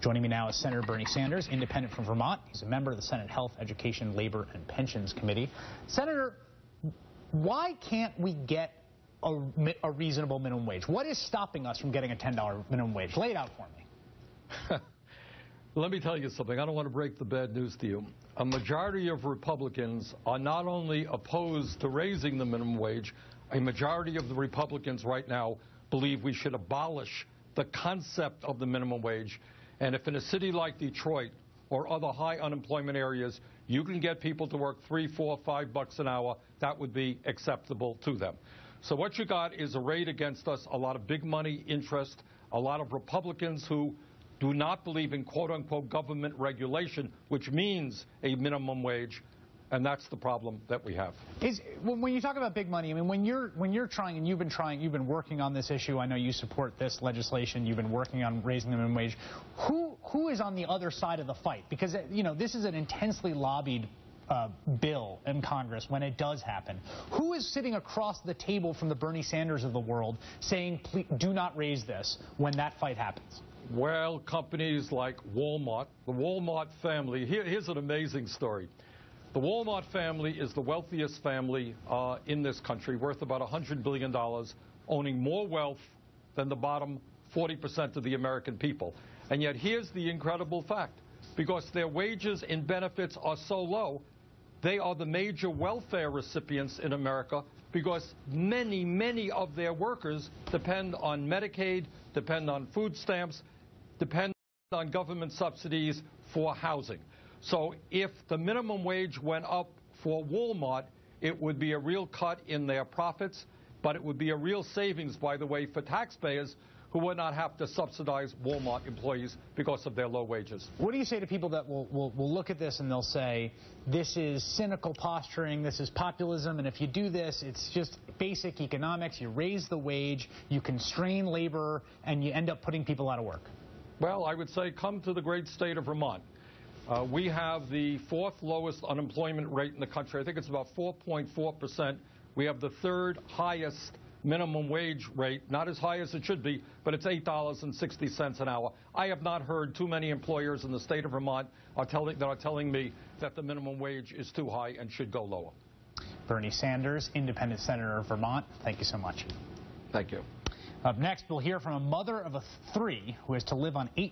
Joining me now is Senator Bernie Sanders, independent from Vermont. He's a member of the Senate Health, Education, Labor, and Pensions Committee. Senator, why can't we get a reasonable minimum wage? What is stopping us from getting a $10 minimum wage? Lay it out for me. Let me tell you something. I don't want to break the bad news to you. A majority of Republicans are not only opposed to raising the minimum wage, a majority of the Republicans right now believe we should abolish the concept of the minimum wage. And if in a city like Detroit or other high unemployment areas, you can get people to work $3, $4, $5 an hour, that would be acceptable to them. So what you got is arrayed against us a lot of big money interest, a lot of Republicans who do not believe in quote-unquote government regulation, which means a minimum wage, and that's the problem that we have. When you talk about big money, I mean, when you're trying, and you've been working on this issue. I know you support this legislation. You've been working on raising the minimum wage. Who is on the other side of the fight? Because this is an intensely lobbied bill in Congress when it does happen. Who is sitting across the table from the Bernie Sanders of the world saying, please, do not raise this when that fight happens? Well, companies like Walmart, the Walmart family. Here's an amazing story. The Walmart family is the wealthiest family in this country, worth about $100 billion, owning more wealth than the bottom 40% of the American people. And yet here's the incredible fact. Because their wages and benefits are so low, they are the major welfare recipients in America because many, many of their workers depend on Medicaid, depend on food stamps, depend on government subsidies for housing. So if the minimum wage went up for Walmart, it would be a real cut in their profits, but it would be a real savings, by the way, for taxpayers who would not have to subsidize Walmart employees because of their low wages. What do you say to people that will look at this and they'll say, this is cynical posturing, this is populism, and if you do this, it's just basic economics, you raise the wage, you constrain labor, and you end up putting people out of work? Well, I would say come to the great state of Vermont. We have the fourth lowest unemployment rate in the country. I think it's about 4.4%. We have the third highest minimum wage rate, not as high as it should be, but it's $8.60 an hour. I have not heard too many employers in the state of Vermont are telling me that the minimum wage is too high and should go lower. Bernie Sanders, independent senator of Vermont, thank you so much. Thank you. Up next, we'll hear from a mother of 3 who has to live on 8